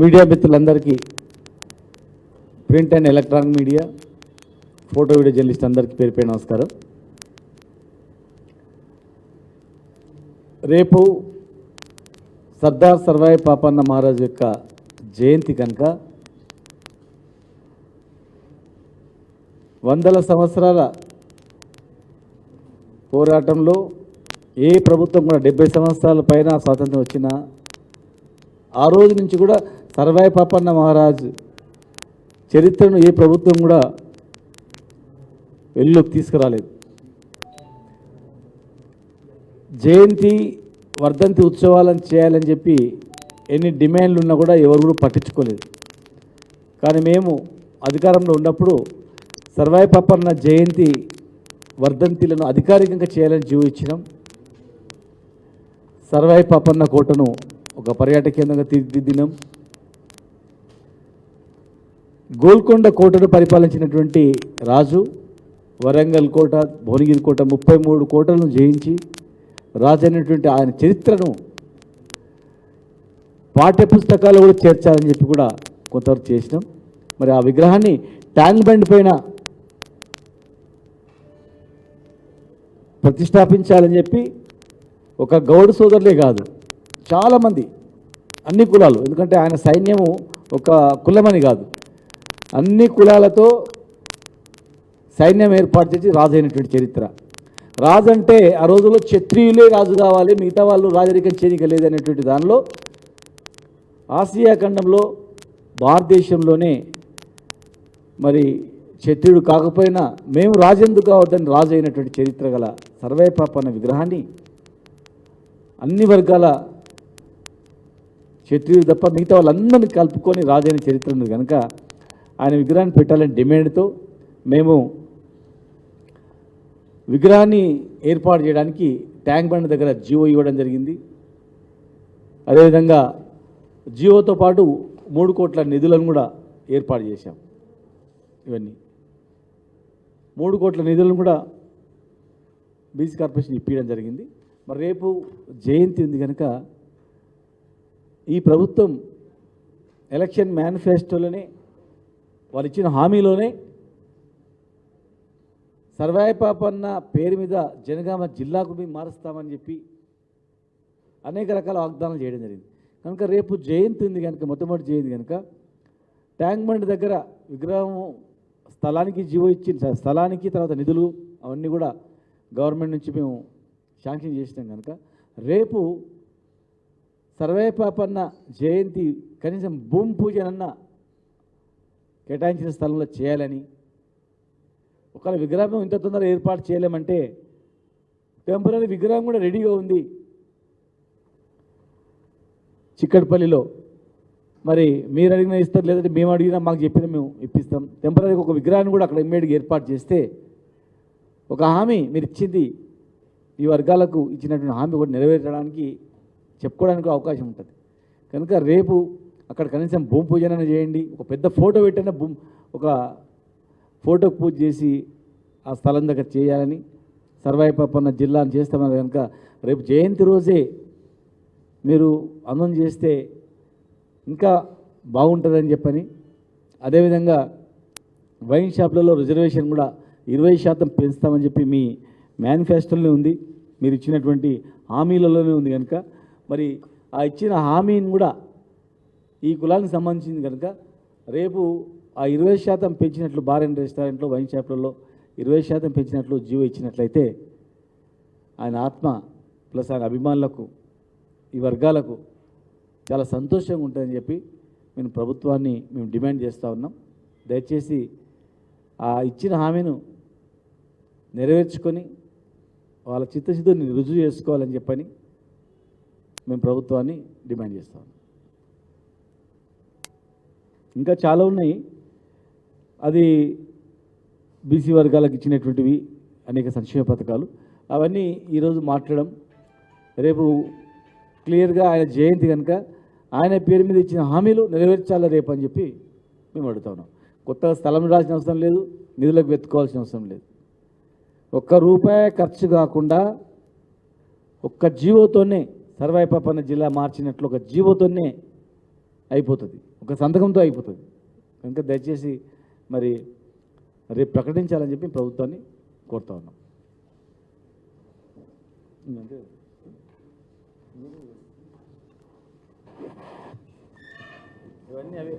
Media మిత్రులందరికీ, print and electronic media, photo video journalist అందరికీ పేరు పేరు నమస్కారం. రేపు సర్దార్ సర్వాయి పాపన్న మహారాజ్ యొక్క జయంతి కనుక 100 సంవత్సరాల పోరాటంలో ఏ ప్రభుత్వం కూడా 70 సంవత్సరాల పైన స్వాతంత్రం వచ్చినా ఆ రోజు నుంచి కూడా సర్వాయి పాపన్న మహారాజ్ చరిత్రను ఏ ప్రభుత్వం కూడా వెలుగులోకి తీసుకురాలేదు. జయంతి వర్ధంతి ఉత్సవాలను చేయాలని చెప్పి ఎన్ని డిమాండ్లు ఉన్నా కూడా ఎవరు కూడా పట్టించుకోలేదు. కానీ మేము అధికారంలో ఉన్నప్పుడు సర్వాయి పాపన్న జయంతి వర్ధంతిలను అధికారికంగా చేయాలని జీవో ఇచ్చినాం. సర్వాయి పాపన్న కోటను ఒక పర్యాటక కేంద్రంగా తీర్చిదిద్దినాం. గోల్కొండ కోటను పరిపాలించినటువంటి రాజు వరంగల్ కోట, భువనగిరి కోట 33 కోటలను జయించి రాజు అనేటువంటి ఆయన చరిత్రను పాఠ్యపుస్తకాలు కూడా చేర్చాలని చెప్పి కూడా కొంతవరకు చేసినాం. మరి ఆ విగ్రహాన్ని ట్యాంక్ బండ్ పైన ప్రతిష్టాపించాలని చెప్పి ఒక గౌడ్ సోదరులే కాదు, చాలామంది అన్ని కులాలు, ఎందుకంటే ఆయన సైన్యము ఒక కులమని కాదు, అన్ని కులాలతో సైన్యం ఏర్పాటు చేసి రాజు అయినటువంటి చరిత్ర. రాజు అంటే ఆ రోజుల్లో క్షత్రియులే రాజు కావాలి, మిగతా వాళ్ళు రాజరికం చేయనిక లేదనేటువంటి దానిలో ఆసియా ఖండంలో భారతదేశంలోనే మరి క్షత్రియుడు కాకపోయినా మేము రాజెందుకు కావద్దని రాజు అయినటువంటి చరిత్ర గల సర్వాయి పాపన్న విగ్రహాన్ని అన్ని వర్గాల క్షత్రియుడు తప్ప మిగతా వాళ్ళందరినీ కలుపుకొని రాజైన చరిత్ర ఉంది కనుక ఆయన విగ్రహాన్ని పెట్టాలని డిమాండ్తో మేము విగ్రహాన్ని ఏర్పాటు చేయడానికి ట్యాంక్ బండ్ దగ్గర జీవో ఇవ్వడం జరిగింది. అదేవిధంగా జీవోతో పాటు 3 కోట్ల నిధులను కూడా ఏర్పాటు చేశాం. ఇవన్నీ 3 కోట్ల నిధులను కూడా బీసీ కార్పొరేషన్ ఇప్పించడం జరిగింది. మరి రేపు జయంతి ఉంది కనుక ఈ ప్రభుత్వం ఎలక్షన్ మేనిఫెస్టోలోనే వాళ్ళు ఇచ్చిన హామీలోనే సర్వాయి పాపన్న పేరు మీద జనగామ జిల్లాకు మేము మారుస్తామని చెప్పి అనేక రకాల వాగ్దానాలు చేయడం జరిగింది. కనుక రేపు జయంతి ఉంది కనుక, మొట్టమొదటి జయంతి కనుక ట్యాంక్ బండ్ దగ్గర విగ్రహం స్థలానికి జీవో ఇచ్చిన స్థలానికి తర్వాత నిధులు అవన్నీ కూడా గవర్నమెంట్ నుంచి మేము శాంక్షన్ చేసినాం కనుక రేపు సర్వాయి పాపన్న జయంతి కనీసం భూమి పూజనన్నా కేటాయించిన స్థలంలో చేయాలని, ఒకవేళ విగ్రహం ఇంత తొందరగా ఏర్పాటు చేయలేమంటే టెంపరీ విగ్రహం కూడా రెడీగా ఉంది చిక్కడపల్లిలో. మరి మీరు అడిగినా ఇస్తారు, లేదంటే మేము అడిగినా మాకు చెప్పినా మేము ఇప్పిస్తాం. టెంపరీగా ఒక విగ్రహాన్ని కూడా అక్కడ ఇమ్మీడియట్గా ఏర్పాటు చేస్తే ఒక హామీ మీరు ఇచ్చింది ఈ వర్గాలకు ఇచ్చినటువంటి హామీ కూడా నెరవేర్చడానికి చెప్పుకోవడానికి అవకాశం ఉంటుంది. కనుక రేపు అక్కడ కనీసం భూమి పూజన చేయండి, ఒక పెద్ద ఫోటో పెట్టినా ఒక ఫోటోకు పూజ చేసి ఆ స్థలం దగ్గర చేయాలని సర్వాయి పాపన్న జిల్లాను చేస్తామని కనుక రేపు జయంతి రోజే మీరు అందం చేస్తే ఇంకా బాగుంటుందని చెప్పని, అదేవిధంగా వైన్ షాప్లలో రిజర్వేషన్ కూడా 20% పెంచుతామని చెప్పి మీ మేనిఫెస్టోలోనే ఉంది, మీరు ఇచ్చినటువంటి హామీలలోనే ఉంది కనుక మరి ఆ ఇచ్చిన హామీని కూడా ఈ కులానికి సంబంధించింది కనుక రేపు ఆ 20% పెంచినట్లు బార్ అండ్ రెస్టారెంట్లో వైన్ షాప్లలో 20% పెంచినట్లు జీవో ఇచ్చినట్లయితే ఆయన ఆత్మ ప్లస్ ఆయన అభిమానులకు ఈ వర్గాలకు చాలా సంతోషంగా ఉంటుందని చెప్పి మేము ప్రభుత్వాన్ని డిమాండ్ చేస్తూ ఉన్నాం. దయచేసి ఆ ఇచ్చిన హామీను నెరవేర్చుకొని వాళ్ళ చిత్తశుద్ధిని రుజువు చేసుకోవాలని చెప్పని మేము ప్రభుత్వాన్ని డిమాండ్ చేస్తాం. ఇంకా చాలా ఉన్నాయి, అది బీసీ వర్గాలకు ఇచ్చినటువంటివి అనేక సంక్షేమ పథకాలు, అవన్నీ ఈరోజు మాట్లాడడం. రేపు క్లియర్గా ఆయన జయంతి కనుక ఆయన పేరు మీద ఇచ్చిన హామీలు నెరవేర్చాలి రేపు అని చెప్పి మేము అడుగుతా ఉన్నాం. కొత్తగా స్థలం రాసిన అవసరం లేదు, నిధులకు వెతుక్కోవాల్సిన అవసరం లేదు. ₹1 ఖర్చు కాకుండా ఒక్క జీవోతోనే సర్వాయి పాపన్న జిల్లా మార్చినట్లు ఒక జీవోతోనే అయిపోతుంది, ఒక సంతకంతో అయిపోతుంది. కనుక దయచేసి మరి రేపు ప్రకటించాలని చెప్పి ప్రభుత్వాన్ని కోరుతా ఉన్నాం. ఇవన్నీ అవే.